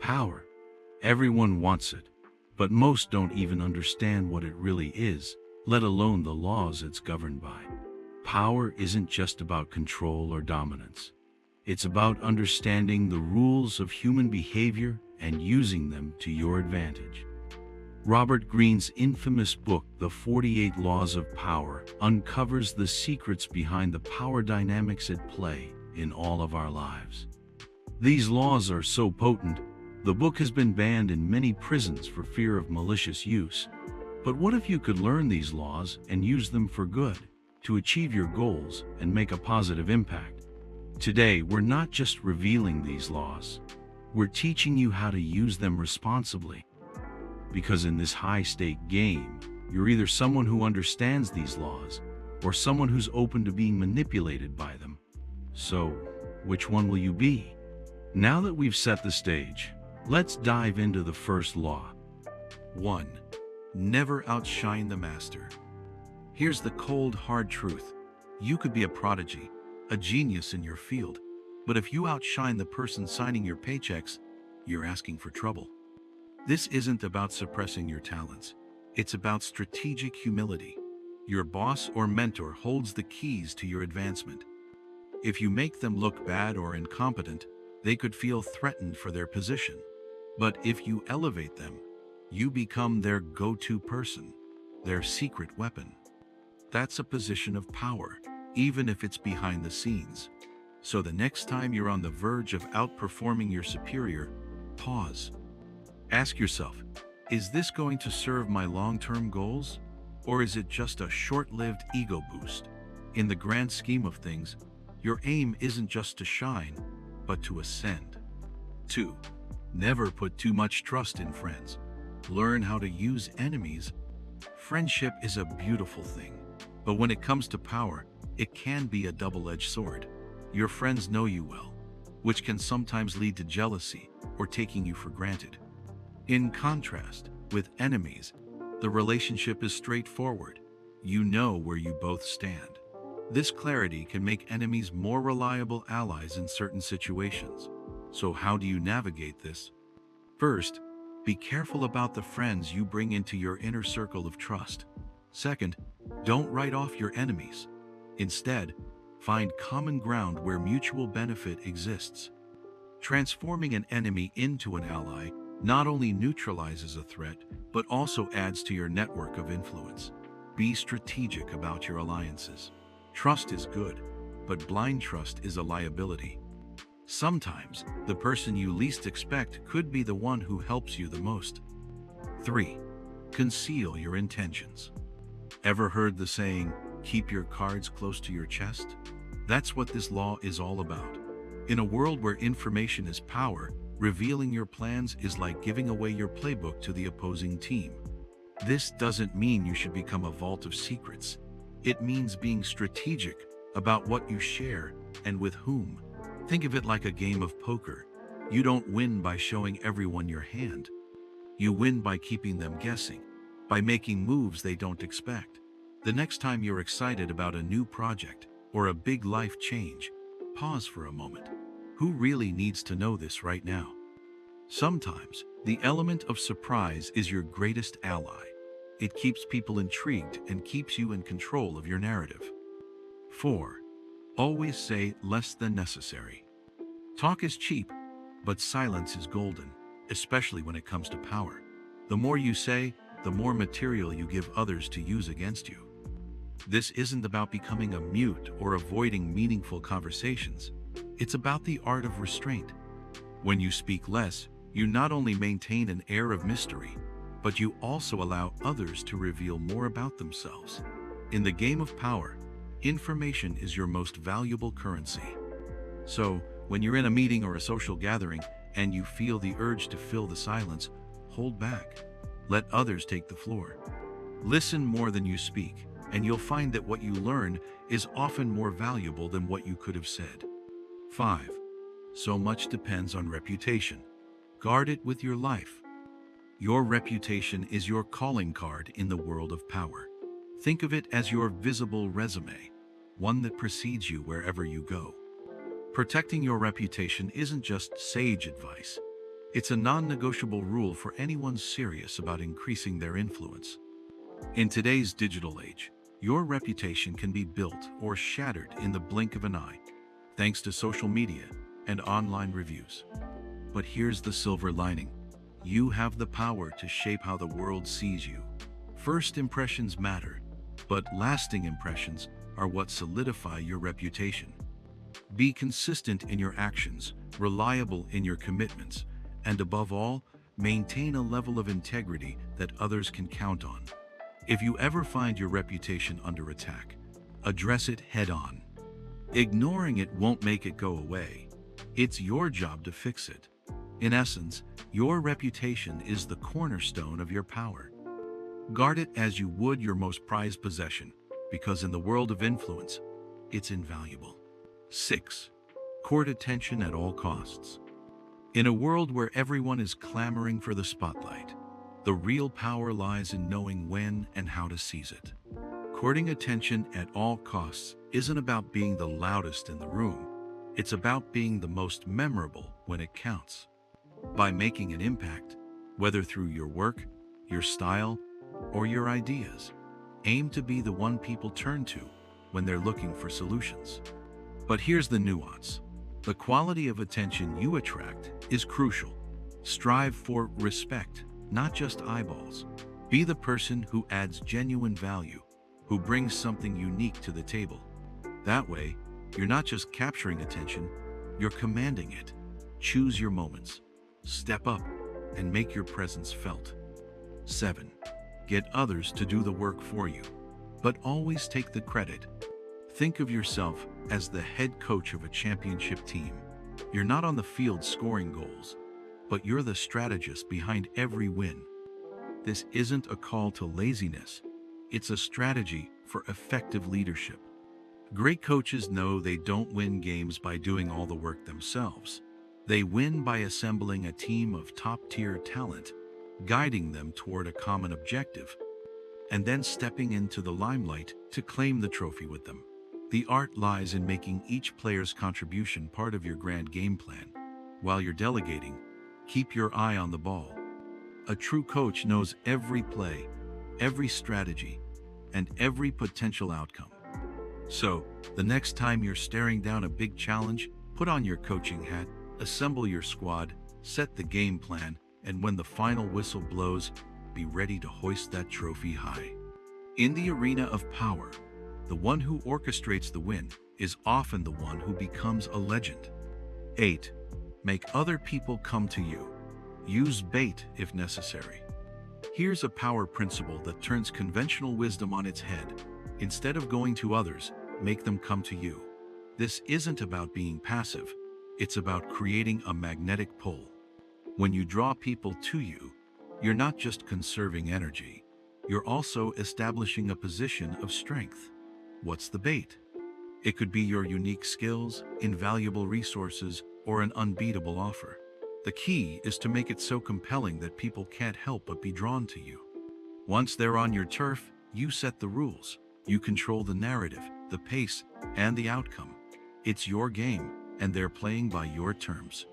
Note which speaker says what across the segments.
Speaker 1: Power. Everyone wants it, but most don't even understand what it really is, let alone the laws it's governed by. Power isn't just about control or dominance. It's about understanding the rules of human behavior and using them to your advantage. Robert Greene's infamous book, The 48 Laws of Power, uncovers the secrets behind the power dynamics at play in all of our lives. These laws are so potent, the book has been banned in many prisons for fear of malicious use. But what if you could learn these laws and use them for good, to achieve your goals and make a positive impact? Today, we're not just revealing these laws. We're teaching you how to use them responsibly. Because in this high-stake game, you're either someone who understands these laws or someone who's open to being manipulated by them. So, which one will you be? Now that we've set the stage, let's dive into the first law.
Speaker 2: 1. Never outshine the master. Here's the cold, hard truth. You could be a prodigy, a genius in your field, but if you outshine the person signing your paychecks, you're asking for trouble. This isn't about suppressing your talents. It's about strategic humility. Your boss or mentor holds the keys to your advancement. If you make them look bad or incompetent, they could feel threatened for their position. But if you elevate them, you become their go-to person, their secret weapon. That's a position of power, even if it's behind the scenes. So the next time you're on the verge of outperforming your superior, pause. Ask yourself, is this going to serve my long-term goals? Or is it just a short-lived ego boost? In the grand scheme of things, your aim isn't just to shine, but to ascend. 2. Never put too much trust in friends. Learn how to use enemies. Friendship is a beautiful thing, but when it comes to power, it can be a double-edged sword. Your friends know you well, which can sometimes lead to jealousy or taking you for granted. In contrast, with enemies, the relationship is straightforward. You know where you both stand. This clarity can make enemies more reliable allies in certain situations. So how do you navigate this? First, be careful about the friends you bring into your inner circle of trust. Second, don't write off your enemies. Instead, find common ground where mutual benefit exists. Transforming an enemy into an ally not only neutralizes a threat, but also adds to your network of influence. Be strategic about your alliances. Trust is good, but blind trust is a liability. Sometimes, the person you least expect could be the one who helps you the most. 3. Conceal your intentions. Ever heard the saying, keep your cards close to your chest? That's what this law is all about. In a world where information is power, revealing your plans is like giving away your playbook to the opposing team. This doesn't mean you should become a vault of secrets. It means being strategic about what you share and with whom. Think of it like a game of poker. You don't win by showing everyone your hand. You win by keeping them guessing, by making moves they don't expect. The next time you're excited about a new project or a big life change, pause for a moment. Who really needs to know this right now? Sometimes, the element of surprise is your greatest ally. It keeps people intrigued and keeps you in control of your narrative. 4. Always say less than necessary. Talk is cheap, but silence is golden, especially when it comes to power. The more you say, the more material you give others to use against you. This isn't about becoming a mute or avoiding meaningful conversations. It's about the art of restraint. When you speak less, you not only maintain an air of mystery, but you also allow others to reveal more about themselves. In the game of power, information is your most valuable currency. So, when you're in a meeting or a social gathering and you feel the urge to fill the silence, hold back. Let others take the floor. Listen more than you speak, and you'll find that what you learn is often more valuable than what you could have said. 5. So much depends on reputation. Guard it with your life. Your reputation is your calling card in the world of power. Think of it as your visible resume, one that precedes you wherever you go. Protecting your reputation isn't just sage advice. It's a non-negotiable rule for anyone serious about increasing their influence. In today's digital age, your reputation can be built or shattered in the blink of an eye, thanks to social media and online reviews. But here's the silver lining. You have the power to shape how the world sees you. First impressions matter, but lasting impressions are what solidify your reputation. Be consistent in your actions, reliable in your commitments, and above all, maintain a level of integrity that others can count on. If you ever find your reputation under attack, address it head-on. Ignoring it won't make it go away. It's your job to fix it. In essence, your reputation is the cornerstone of your power. Guard it as you would your most prized possession, because in the world of influence, it's invaluable. 6. Court attention at all costs. In a world where everyone is clamoring for the spotlight, the real power lies in knowing when and how to seize it. Courting attention at all costs isn't about being the loudest in the room. It's about being the most memorable when it counts. By making an impact, whether through your work, your style, or your ideas, aim to be the one people turn to when they're looking for solutions. But here's the nuance. The quality of attention you attract is crucial. Strive for respect, not just eyeballs. Be the person who adds genuine value, who brings something unique to the table. That way, you're not just capturing attention, you're commanding it. Choose your moments. Step up and make your presence felt. 7. Get others to do the work for you, but always take the credit. Think of yourself as the head coach of a championship team. You're not on the field scoring goals, but you're the strategist behind every win. This isn't a call to laziness. It's a strategy for effective leadership. Great coaches know they don't win games by doing all the work themselves. They win by assembling a team of top-tier talent, guiding them toward a common objective, and then stepping into the limelight to claim the trophy with them. The art lies in making each player's contribution part of your grand game plan. While you're delegating, keep your eye on the ball. A true coach knows every play, every strategy, and every potential outcome. So, the next time you're staring down a big challenge, put on your coaching hat, assemble your squad, set the game plan, and when the final whistle blows, be ready to hoist that trophy high. In the arena of power, the one who orchestrates the win is often the one who becomes a legend. 8. Make other people come to you. Use bait if necessary. Here's a power principle that turns conventional wisdom on its head. Instead of going to others, make them come to you. This isn't about being passive. It's about creating a magnetic pull. When you draw people to you, you're not just conserving energy. You're also establishing a position of strength. What's the bait? It could be your unique skills, invaluable resources, or an unbeatable offer. The key is to make it so compelling that people can't help but be drawn to you. Once they're on your turf, you set the rules. You control the narrative, the pace, and the outcome. It's your game, and they're playing by your terms.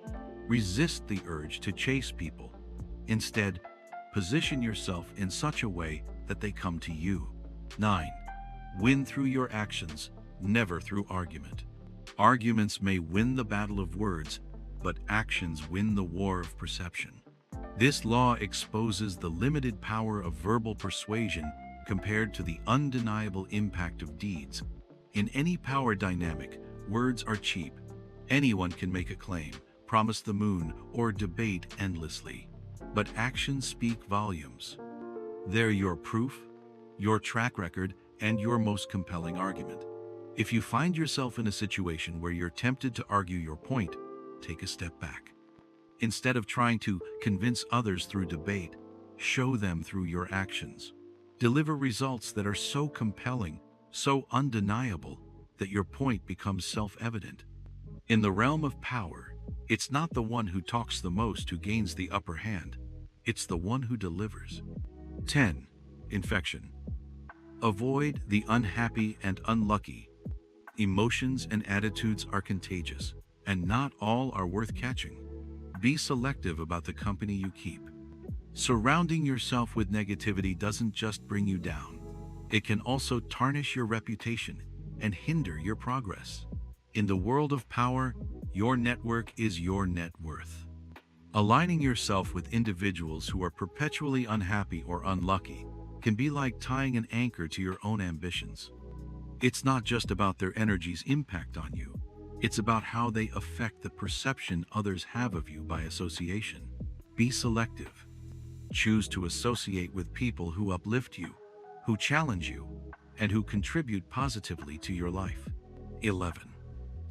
Speaker 2: Resist the urge to chase people. Instead, position yourself in such a way that they come to you. 9. Win through your actions, never through argument. Arguments may win the battle of words, but actions win the war of perception. This law exposes the limited power of verbal persuasion compared to the undeniable impact of deeds. In any power dynamic, words are cheap. Anyone can make a claim, promise the moon, or debate endlessly. But actions speak volumes. They're your proof, your track record, and your most compelling argument. If you find yourself in a situation where you're tempted to argue your point, take a step back. Instead of trying to convince others through debate, show them through your actions. Deliver results that are so compelling, so undeniable, that your point becomes self-evident. In the realm of power, it's not the one who talks the most who gains the upper hand. It's the one who delivers. 10. Infection. Avoid the unhappy and unlucky. Emotions and attitudes are contagious, and not all are worth catching. Be selective about the company you keep. Surrounding yourself with negativity doesn't just bring you down. It can also tarnish your reputation and hinder your progress. In the world of power, your network is your net worth. Aligning yourself with individuals who are perpetually unhappy or unlucky can be like tying an anchor to your own ambitions. It's not just about their energy's impact on you. It's about how they affect the perception others have of you by association. Be selective. Choose to associate with people who uplift you, who challenge you, and who contribute positively to your life. 11.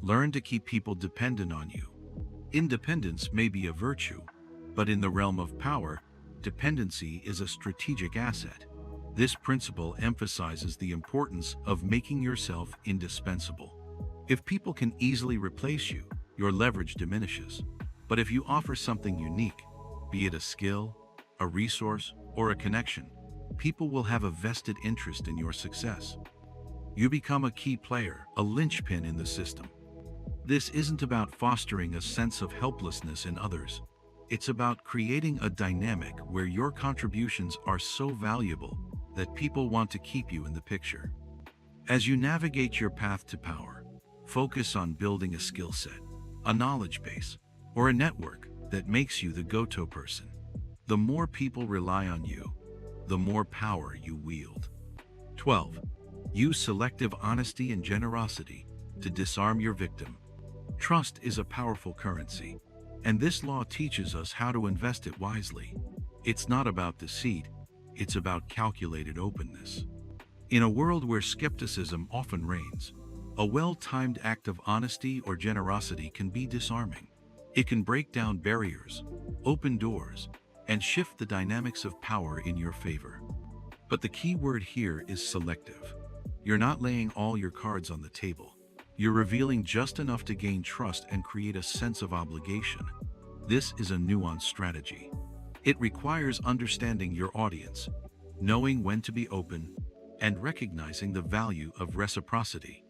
Speaker 2: Learn to keep people dependent on you. Independence may be a virtue, but in the realm of power, dependency is a strategic asset. This principle emphasizes the importance of making yourself indispensable. If people can easily replace you, your leverage diminishes. But if you offer something unique, be it a skill, a resource, or a connection, people will have a vested interest in your success. You become a key player, a linchpin in the system. This isn't about fostering a sense of helplessness in others. It's about creating a dynamic where your contributions are so valuable that people want to keep you in the picture. As you navigate your path to power, focus on building a skill set, a knowledge base, or a network that makes you the go-to person. The more people rely on you, the more power you wield. 12. Use selective honesty and generosity to disarm your victim. Trust is a powerful currency, and this law teaches us how to invest it wisely. It's not about deceit, it's about calculated openness. In a world where skepticism often reigns, a well-timed act of honesty or generosity can be disarming. It can break down barriers, open doors, and shift the dynamics of power in your favor. But the key word here is selective. You're not laying all your cards on the table. You're revealing just enough to gain trust and create a sense of obligation. This is a nuanced strategy. It requires understanding your audience, knowing when to be open, and recognizing the value of reciprocity.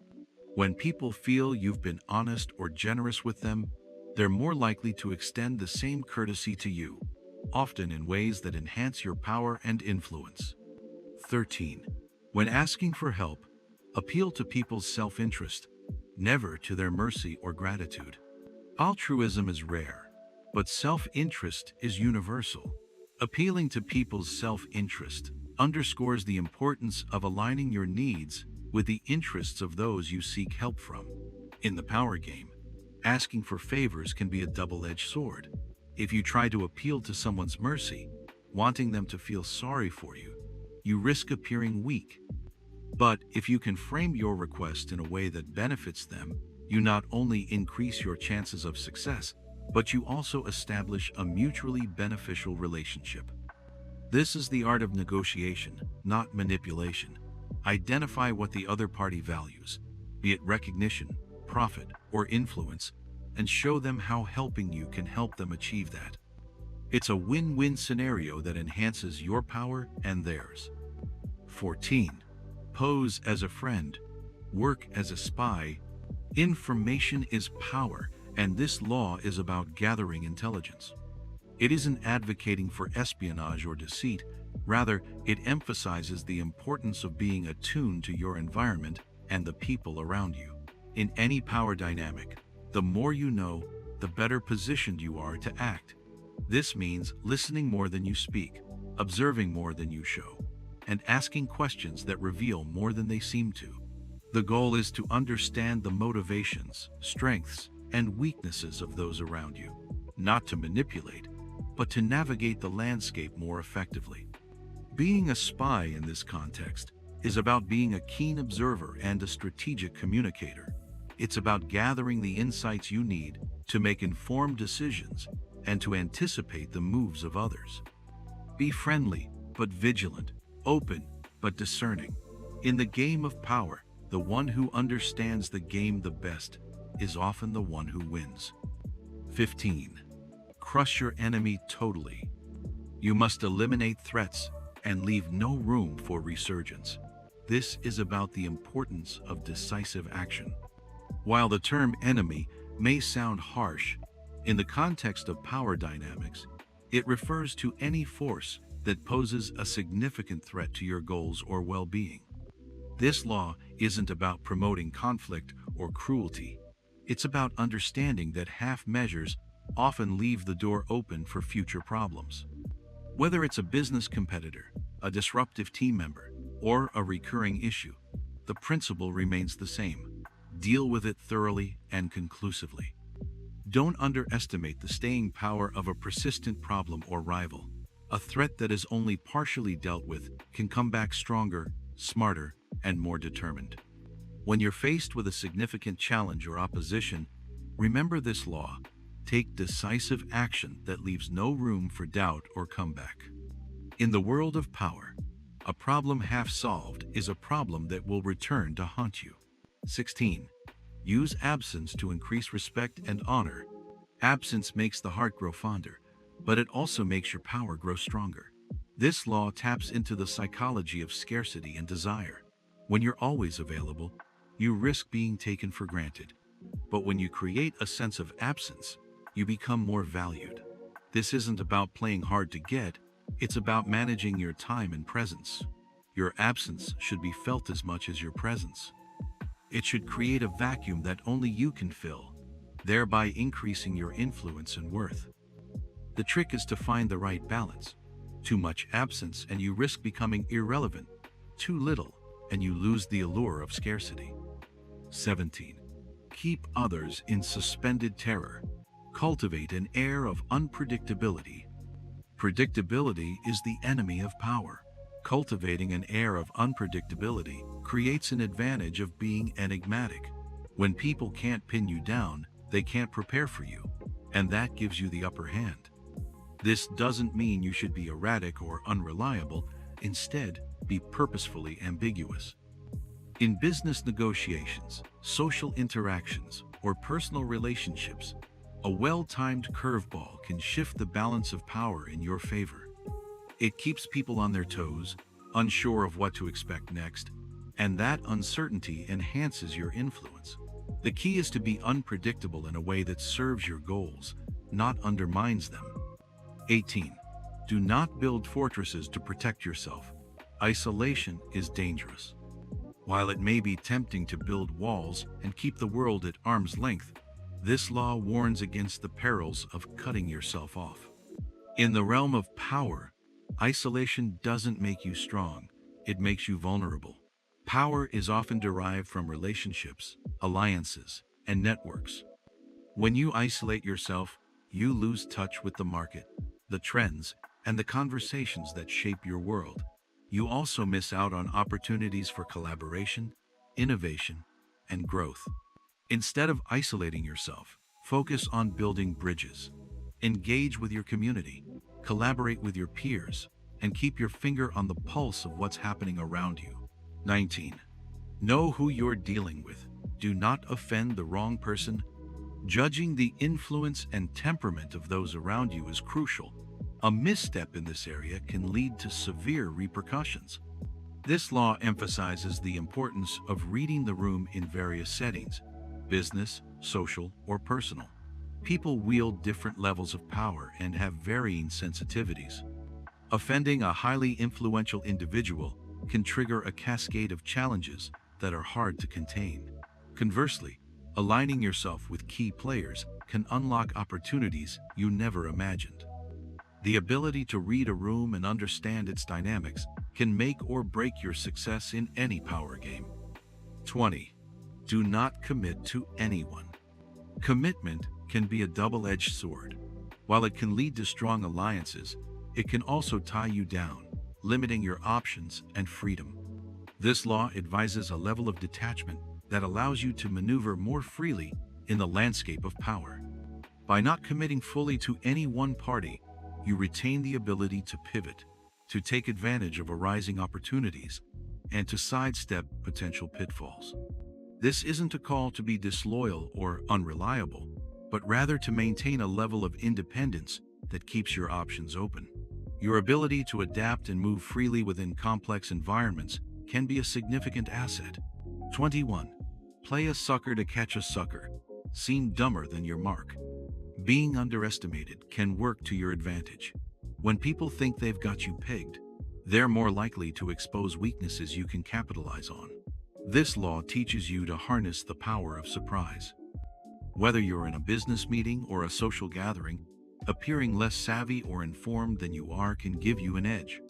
Speaker 2: When people feel you've been honest or generous with them, they're more likely to extend the same courtesy to you, often in ways that enhance your power and influence. 13. When asking for help, appeal to people's self-interest, never to their mercy or gratitude. Altruism is rare, but self-interest is universal. Appealing to people's self-interest underscores the importance of aligning your needs with the interests of those you seek help from. In the power game, asking for favors can be a double-edged sword. If you try to appeal to someone's mercy, wanting them to feel sorry for you, you risk appearing weak. But if you can frame your request in a way that benefits them, you not only increase your chances of success, but you also establish a mutually beneficial relationship. This is the art of negotiation, not manipulation. Identify what the other party values, be it recognition, profit, or influence, and show them how helping you can help them achieve that. It's a win-win scenario that enhances your power and theirs. 14. Pose as a friend, work as a spy. Information is power, and this law is about gathering intelligence. It isn't advocating for espionage or deceit, rather, it emphasizes the importance of being attuned to your environment and the people around you. In any power dynamic, the more you know, the better positioned you are to act. This means listening more than you speak, observing more than you show, and asking questions that reveal more than they seem to. The goal is to understand the motivations, strengths, and weaknesses of those around you, not to manipulate, but to navigate the landscape more effectively. Being a spy in this context is about being a keen observer and a strategic communicator. It's about gathering the insights you need to make informed decisions and to anticipate the moves of others. Be friendly, but vigilant, open, but discerning. In the game of power, the one who understands the game the best is often the one who wins. 15. Crush your enemy totally. You must eliminate threats and leave no room for resurgence. This is about the importance of decisive action. While the term enemy may sound harsh, In the context of power dynamics, it refers to any force that poses a significant threat to your goals or well-being. This law isn't about promoting conflict or cruelty. It's about understanding that half measures often leave the door open for future problems. Whether it's a business competitor, a disruptive team member, or a recurring issue, the principle remains the same. Deal with it thoroughly and conclusively. Don't underestimate the staying power of a persistent problem or rival. A threat that is only partially dealt with can come back stronger, smarter, and more determined. When you're faced with a significant challenge or opposition, remember this law. Take decisive action that leaves no room for doubt or comeback. In the world of power, a problem half solved is a problem that will return to haunt you. 16. Use absence to increase respect and honor. Absence makes the heart grow fonder, but it also makes your power grow stronger. This law taps into the psychology of scarcity and desire. When you're always available, you risk being taken for granted. But when you create a sense of absence, you become more valued. This isn't about playing hard to get, it's about managing your time and presence. Your absence should be felt as much as your presence. It should create a vacuum that only you can fill, thereby increasing your influence and worth. The trick is to find the right balance. Too much absence and you risk becoming irrelevant. Too little and you lose the allure of scarcity. 17. Keep others in suspended terror. Cultivate an air of unpredictability. Predictability is the enemy of power. Cultivating an air of unpredictability creates an advantage of being enigmatic. When people can't pin you down, they can't prepare for you, and that gives you the upper hand. This doesn't mean you should be erratic or unreliable. Instead, be purposefully ambiguous. In business negotiations, social interactions, or personal relationships, a well-timed curveball can shift the balance of power in your favor. It keeps people on their toes, unsure of what to expect next, and that uncertainty enhances your influence. The key is to be unpredictable in a way that serves your goals, not undermines them. 18. Do not build fortresses to protect yourself. Isolation is dangerous. While it may be tempting to build walls and keep the world at arm's length, this law warns against the perils of cutting yourself off. In the realm of power, isolation doesn't make you strong, it makes you vulnerable. Power is often derived from relationships, alliances, and networks. When you isolate yourself, you lose touch with the market, the trends, and the conversations that shape your world. You also miss out on opportunities for collaboration, innovation, and growth. Instead of isolating yourself, focus on building bridges. Engage with your community, collaborate with your peers, and keep your finger on the pulse of what's happening around you. 19. Know who you're dealing with. Do not offend the wrong person. Judging the influence and temperament of those around you is crucial. A misstep in this area can lead to severe repercussions. This law emphasizes the importance of reading the room in various settings, business, social, or personal. People wield different levels of power and have varying sensitivities. Offending a highly influential individual can trigger a cascade of challenges that are hard to contain. Conversely, aligning yourself with key players can unlock opportunities you never imagined. The ability to read a room and understand its dynamics can make or break your success in any power game. 20. Do not commit to anyone. Commitment can be a double-edged sword. While it can lead to strong alliances, it can also tie you down, limiting your options and freedom. This law advises a level of detachment that allows you to maneuver more freely in the landscape of power. By not committing fully to any one party, you retain the ability to pivot, to take advantage of arising opportunities, and to sidestep potential pitfalls. This isn't a call to be disloyal or unreliable, but rather to maintain a level of independence that keeps your options open. Your ability to adapt and move freely within complex environments can be a significant asset. 21. Play a sucker to catch a sucker. Seem dumber than your mark. Being underestimated can work to your advantage. When people think they've got you pegged, they're more likely to expose weaknesses you can capitalize on. This law teaches you to harness the power of surprise. Whether you're in a business meeting or a social gathering, appearing less savvy or informed than you are can give you an edge.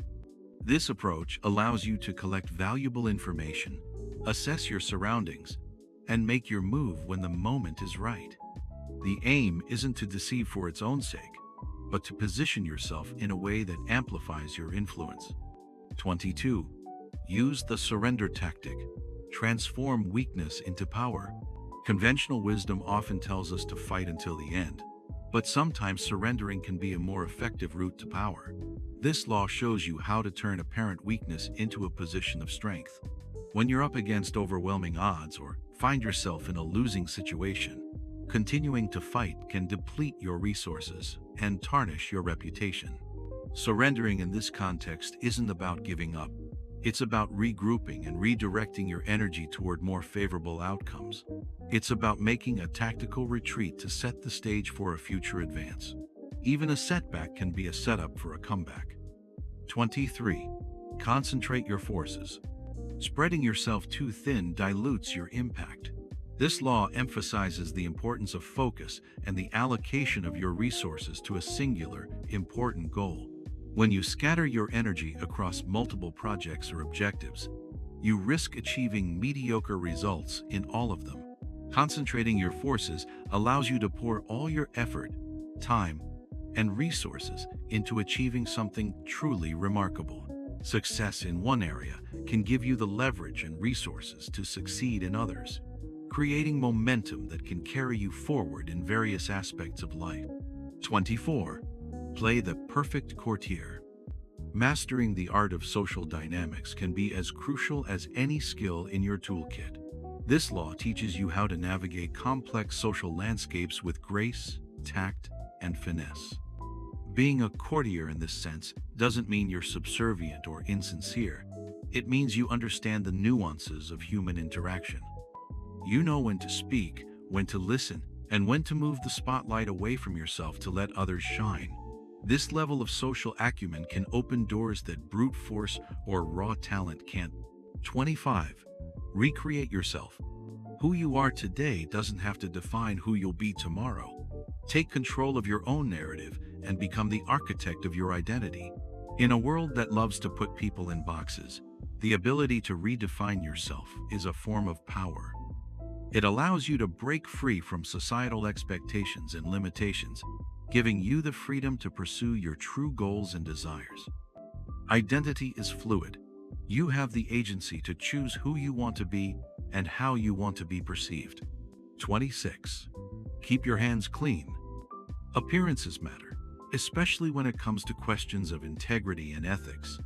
Speaker 2: This approach allows you to collect valuable information, assess your surroundings, and make your move when the moment is right. The aim isn't to deceive for its own sake, but to position yourself in a way that amplifies your influence. 22. Use the surrender tactic. Transform weakness into power. Conventional wisdom often tells us to fight until the end, but sometimes surrendering can be a more effective route to power. This law shows you how to turn apparent weakness into a position of strength. When you're up against overwhelming odds or find yourself in a losing situation, continuing to fight can deplete your resources and tarnish your reputation. Surrendering in this context isn't about giving up. It's about regrouping and redirecting your energy toward more favorable outcomes. It's about making a tactical retreat to set the stage for a future advance. Even a setback can be a setup for a comeback. 23. Concentrate your forces. Spreading yourself too thin dilutes your impact. This law emphasizes the importance of focus and the allocation of your resources to a singular, important goal. When you scatter your energy across multiple projects or objectives, you risk achieving mediocre results in all of them. Concentrating your forces allows you to pour all your effort, time, and resources into achieving something truly remarkable. Success in one area can give you the leverage and resources to succeed in others, creating momentum that can carry you forward in various aspects of life. 24. Play the perfect courtier. Mastering the art of social dynamics can be as crucial as any skill in your toolkit. This law teaches you how to navigate complex social landscapes with grace, tact, and finesse. Being a courtier in this sense doesn't mean you're subservient or insincere. It means you understand the nuances of human interaction. You know when to speak, when to listen, and when to move the spotlight away from yourself to let others shine. This level of social acumen can open doors that brute force or raw talent can't. 25. Recreate yourself. Who you are today doesn't have to define who you'll be tomorrow. Take control of your own narrative and become the architect of your identity. In a world that loves to put people in boxes, the ability to redefine yourself is a form of power. It allows you to break free from societal expectations and limitations, giving you the freedom to pursue your true goals and desires. Identity is fluid. You have the agency to choose who you want to be and how you want to be perceived. 26. Keep your hands clean. Appearances matter, especially when it comes to questions of integrity and ethics.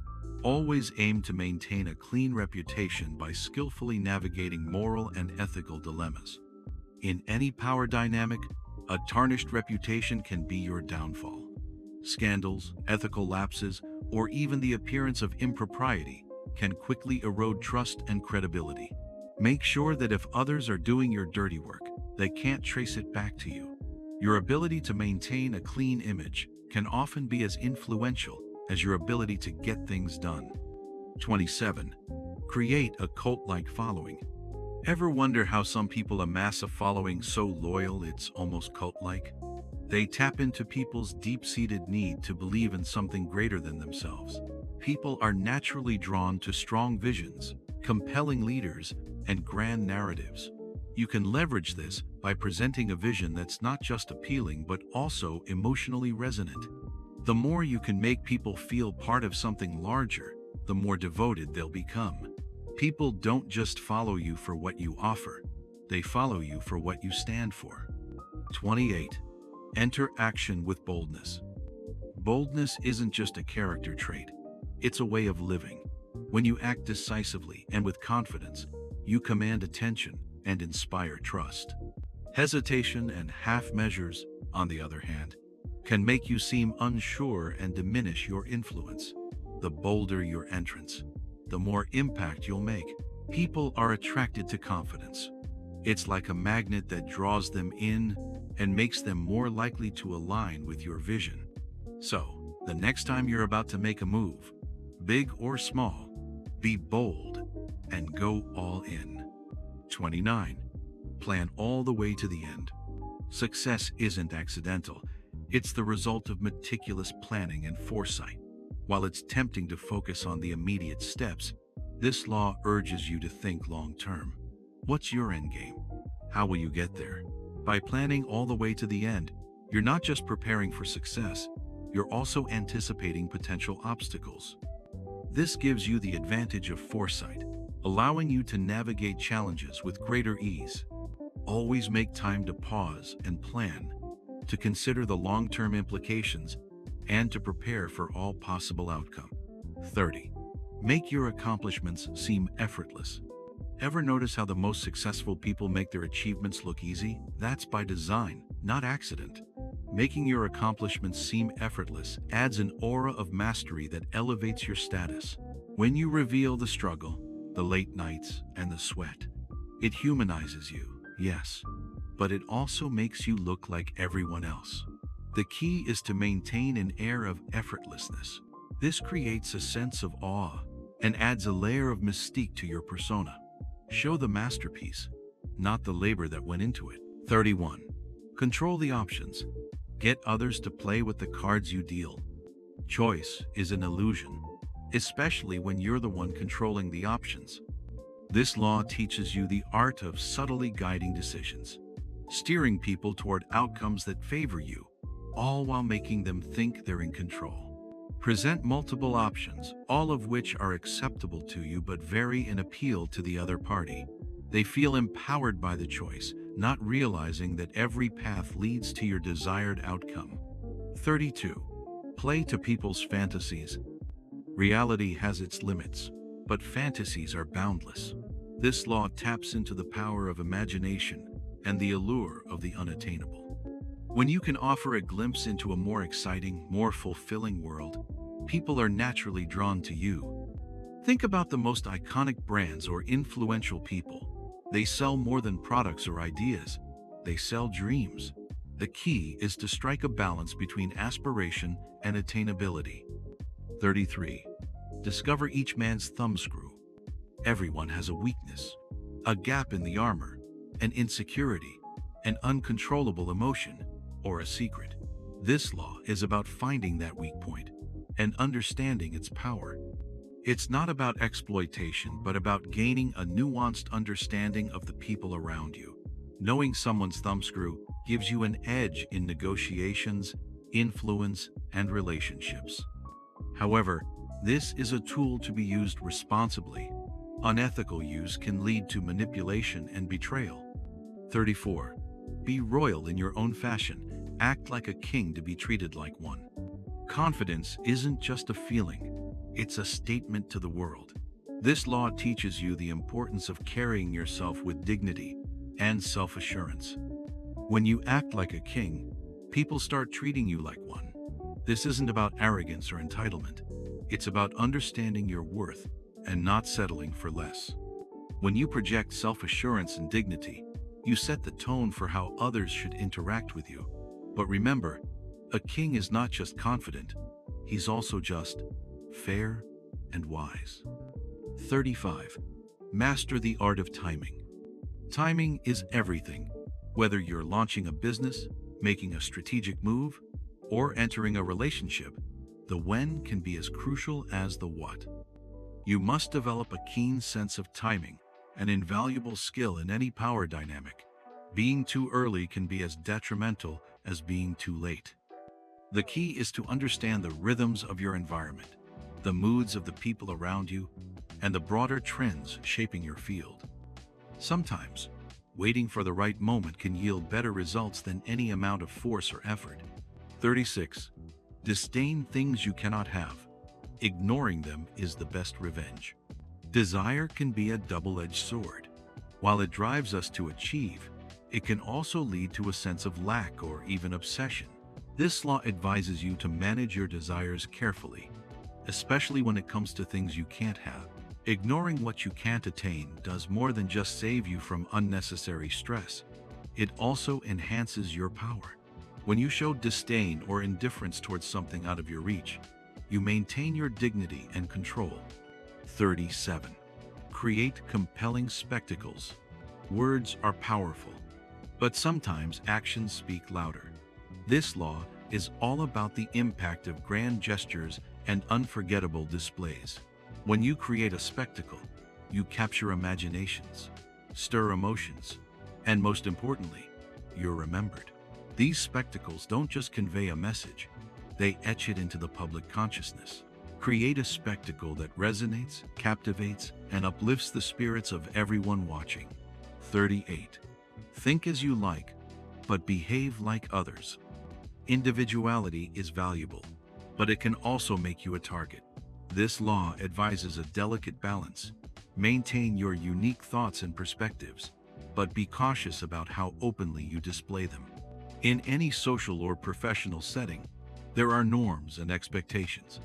Speaker 2: Always aim to maintain a clean reputation by skillfully navigating moral and ethical dilemmas. In any power dynamic, a tarnished reputation can be your downfall. Scandals, ethical lapses, or even the appearance of impropriety can quickly erode trust and credibility. Make sure that if others are doing your dirty work, they can't trace it back to you. Your ability to maintain a clean image can often be as influential as your ability to get things done. 27. Create a cult-like following. Ever wonder how some people amass a following so loyal it's almost cult-like? They tap into people's deep-seated need to believe in something greater than themselves. People are naturally drawn to strong visions, compelling leaders, and grand narratives. You can leverage this by presenting a vision that's not just appealing but also emotionally resonant. The more you can make people feel part of something larger, the more devoted they'll become. People don't just follow you for what you offer, they follow you for what you stand for. 28. Enter action with boldness. Boldness isn't just a character trait, it's a way of living. When you act decisively and with confidence, you command attention and inspire trust. Hesitation and half measures, on the other hand, can make you seem unsure and diminish your influence. The bolder your entrance, the more impact you'll make. People are attracted to confidence. It's like a magnet that draws them in and makes them more likely to align with your vision. So, the next time you're about to make a move, big or small, be bold and go all in. 29. Plan all the way to the end. Success isn't accidental. It's the result of meticulous planning and foresight. While it's tempting to focus on the immediate steps, this law urges you to think long-term. What's your end game? How will you get there? By planning all the way to the end, you're not just preparing for success, you're also anticipating potential obstacles. This gives you the advantage of foresight, allowing you to navigate challenges with greater ease. Always make time to pause and plan, to consider the long-term implications, and to prepare for all possible outcome. 30. Make your accomplishments seem effortless. Ever notice how the most successful people make their achievements look easy? That's by design, not accident. Making your accomplishments seem effortless adds an aura of mastery that elevates your status. When you reveal the struggle, the late nights, and the sweat, it humanizes you, yes, but it also makes you look like everyone else. The key is to maintain an air of effortlessness. This creates a sense of awe and adds a layer of mystique to your persona. Show the masterpiece, not the labor that went into it. 31. Control the options. Get others to play with the cards you deal. Choice is an illusion, especially when you're the one controlling the options. This law teaches you the art of subtly guiding decisions, steering people toward outcomes that favor you, all while making them think they're in control. Present multiple options, all of which are acceptable to you but vary in appeal to the other party. They feel empowered by the choice, not realizing that every path leads to your desired outcome. 32. Play to people's fantasies. Reality has its limits, but fantasies are boundless. This law taps into the power of imagination and the allure of the unattainable. When you can offer a glimpse into a more exciting, more fulfilling world, people are naturally drawn to you. Think about the most iconic brands or influential people. They sell more than products or ideas. They sell dreams. The key is to strike a balance between aspiration and attainability. 33. Discover each man's thumbscrew. Everyone has a weakness, a gap in the armor, an insecurity, an uncontrollable emotion, or a secret. This law is about finding that weak point and understanding its power. It's not about exploitation, but about gaining a nuanced understanding of the people around you. Knowing someone's thumbscrew gives you an edge in negotiations, influence, and relationships. However, this is a tool to be used responsibly. Unethical use can lead to manipulation and betrayal. 34. Be royal in your own fashion. Act like a king to be treated like one. Confidence isn't just a feeling, it's a statement to the world. This law teaches you the importance of carrying yourself with dignity and self-assurance. When you act like a king, people start treating you like one. This isn't about arrogance or entitlement. It's about understanding your worth and not settling for less. When you project self-assurance and dignity, you set the tone for how others should interact with you. But remember, a king is not just confident, he's also just, fair, and wise. 35. Master the art of timing. Timing is everything. Whether you're launching a business, making a strategic move, or entering a relationship, the when can be as crucial as the what. You must develop a keen sense of timing, an invaluable skill in any power dynamic. Being too early can be as detrimental as being too late. The key is to understand the rhythms of your environment, the moods of the people around you, and the broader trends shaping your field. Sometimes, waiting for the right moment can yield better results than any amount of force or effort. 36. Disdain things you cannot have. Ignoring them is the best revenge. Desire can be a double-edged sword. While it drives us to achieve, it can also lead to a sense of lack or even obsession. This law advises you to manage your desires carefully, especially when it comes to things you can't have. Ignoring what you can't attain does more than just save you from unnecessary stress. it also enhances your power. When you show disdain or indifference towards something out of your reach, you maintain your dignity and control. 37. Create compelling spectacles. Words are powerful, but sometimes actions speak louder. This law is all about the impact of grand gestures and unforgettable displays. When you create a spectacle, you capture imaginations, stir emotions, and most importantly, you're remembered. These spectacles don't just convey a message, they etch it into the public consciousness. Create a spectacle that resonates, captivates, and uplifts the spirits of everyone watching. 38. Think as you like, but behave like others. Individuality is valuable, but it can also make you a target. This law advises a delicate balance. Maintain your unique thoughts and perspectives, but be cautious about how openly you display them. In any social or professional setting, there are norms and expectations.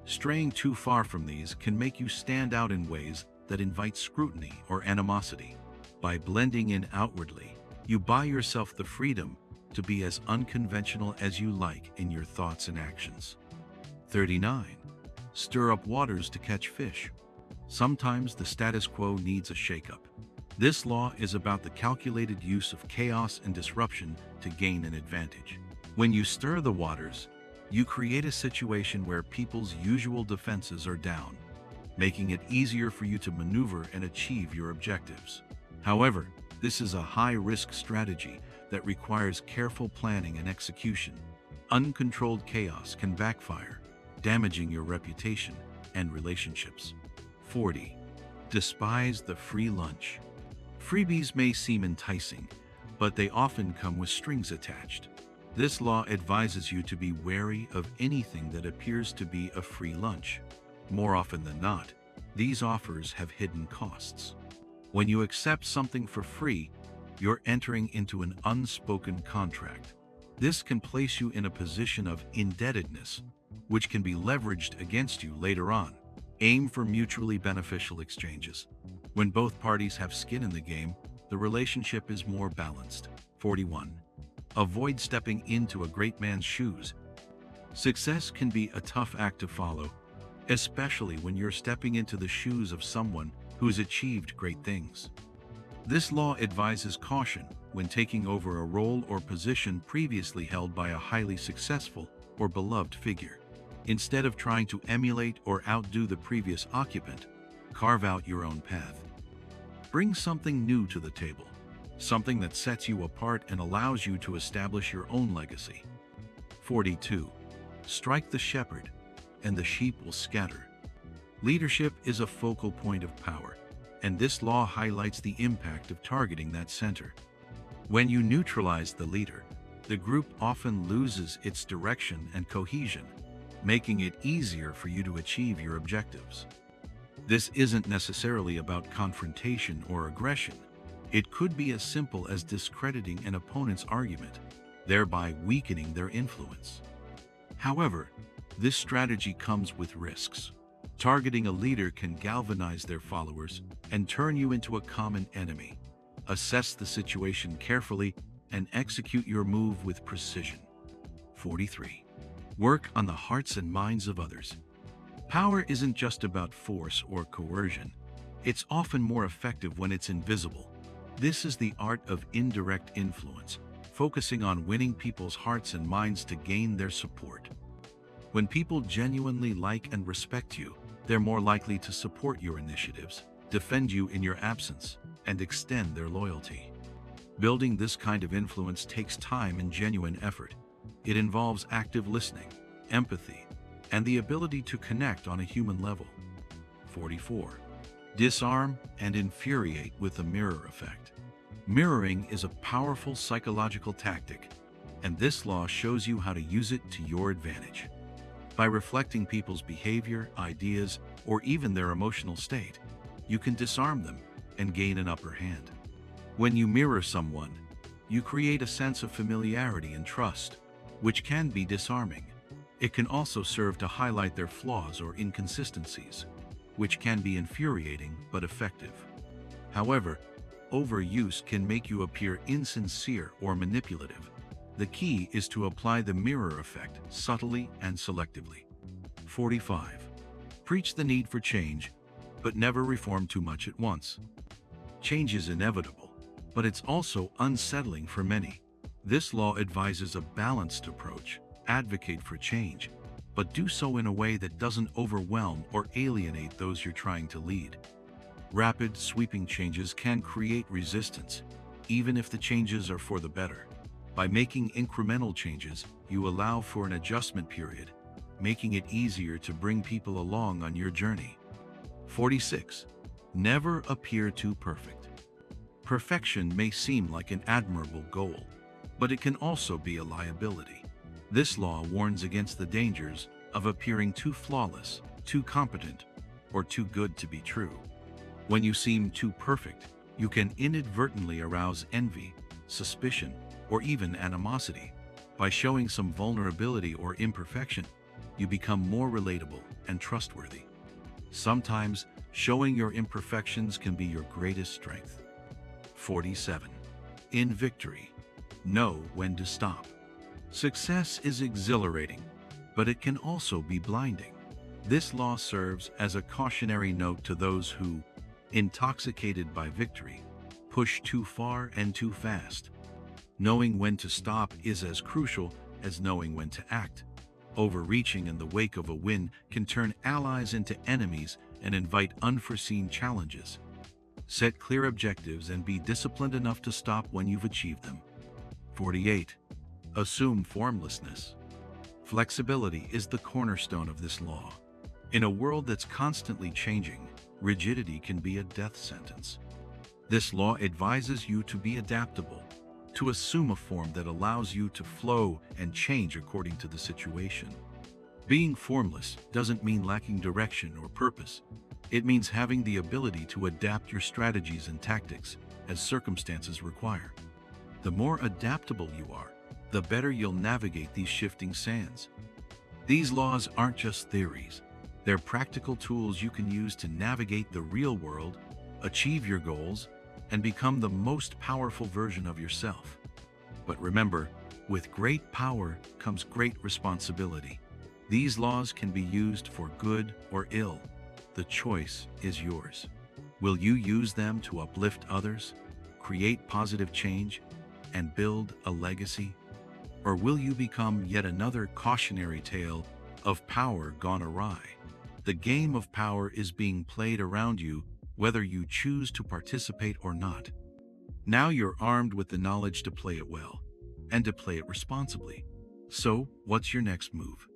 Speaker 2: Straying too far from these can make you stand out in ways that invite scrutiny or animosity. By blending in outwardly, you buy yourself the freedom to be as unconventional as you like in your thoughts and actions. 39. Stir up waters to catch fish. Sometimes the status quo needs a shakeup. This law is about the calculated use of chaos and disruption to gain an advantage. When you stir the waters, you create a situation where people's usual defenses are down, making it easier for you to maneuver and achieve your objectives. However, this is a high-risk strategy that requires careful planning and execution. Uncontrolled chaos can backfire, damaging your reputation and relationships. 40. Despise the free lunch. Freebies may seem enticing, but they often come with strings attached. This law advises you to be wary of anything that appears to be a free lunch. More often than not, these offers have hidden costs. When you accept something for free, you're entering into an unspoken contract. This can place you in a position of indebtedness, which can be leveraged against you later on. Aim for mutually beneficial exchanges. When both parties have skin in the game, the relationship is more balanced. 41. Avoid stepping into a great man's shoes. Success can be a tough act to follow, especially when you're stepping into the shoes of someone who's achieved great things. This law advises caution when taking over a role or position previously held by a highly successful or beloved figure. Instead of trying to emulate or outdo the previous occupant, carve out your own path. Bring something new to the table, something that sets you apart and allows you to establish your own legacy. 42. Strike the shepherd, and the sheep will scatter. Leadership is a focal point of power, and this law highlights the impact of targeting that center. When you neutralize the leader, the group often loses its direction and cohesion, making it easier for you to achieve your objectives. This isn't necessarily about confrontation or aggression. It could be as simple as discrediting an opponent's argument, thereby weakening their influence. However, this strategy comes with risks. Targeting a leader can galvanize their followers and turn you into a common enemy. Assess the situation carefully and execute your move with precision. 43. Work on the hearts and minds of others. Power isn't just about force or coercion. It's often more effective when it's invisible. This is the art of indirect influence, focusing on winning people's hearts and minds to gain their support. When people genuinely like and respect you, they're more likely to support your initiatives, defend you in your absence, and extend their loyalty. Building this kind of influence takes time and genuine effort. It involves active listening, empathy, and the ability to connect on a human level. 44. Disarm and infuriate with the mirror effect. Mirroring is a powerful psychological tactic, and this law shows you how to use it to your advantage. By reflecting people's behavior, ideas, or even their emotional state, you can disarm them and gain an upper hand. When you mirror someone, you create a sense of familiarity and trust, which can be disarming. It can also serve to highlight their flaws or inconsistencies, which can be infuriating but effective. However, overuse can make you appear insincere or manipulative. The key is to apply the mirror effect subtly and selectively. 45. Preach the need for change, but never reform too much at once. Change is inevitable, but it's also unsettling for many. This law advises a balanced approach. Advocate for change, but do so in a way that doesn't overwhelm or alienate those you're trying to lead. Rapid, sweeping changes can create resistance, even if the changes are for the better. By making incremental changes, you allow for an adjustment period, making it easier to bring people along on your journey. 46. Never appear too perfect. Perfection may seem like an admirable goal, but it can also be a liability. This law warns against the dangers of appearing too flawless, too competent, or too good to be true. When you seem too perfect, you can inadvertently arouse envy, suspicion, or even animosity. By showing some vulnerability or imperfection, you become more relatable and trustworthy. Sometimes, showing your imperfections can be your greatest strength. 47. In victory, know when to stop. Success is exhilarating, but it can also be blinding. This law serves as a cautionary note to those who, intoxicated by victory, push too far and too fast. Knowing when to stop is as crucial as knowing when to act. Overreaching in the wake of a win can turn allies into enemies and invite unforeseen challenges. Set clear objectives and be disciplined enough to stop when you've achieved them. 48. Assume formlessness. Flexibility is the cornerstone of this law. In a world that's constantly changing, rigidity can be a death sentence. This law advises you to be adaptable, to assume a form that allows you to flow and change according to the situation. Being formless doesn't mean lacking direction or purpose. It means having the ability to adapt your strategies and tactics as circumstances require. The more adaptable you are, the better you'll navigate these shifting sands. These laws aren't just theories. They're practical tools you can use to navigate the real world, achieve your goals, and become the most powerful version of yourself. But remember, with great power comes great responsibility. These laws can be used for good or ill. The choice is yours. Will you use them to uplift others, create positive change, and build a legacy? Or will you become yet another cautionary tale of power gone awry? The game of power is being played around you, whether you choose to participate or not. Now you're armed with the knowledge to play it well, and to play it responsibly. So, what's your next move?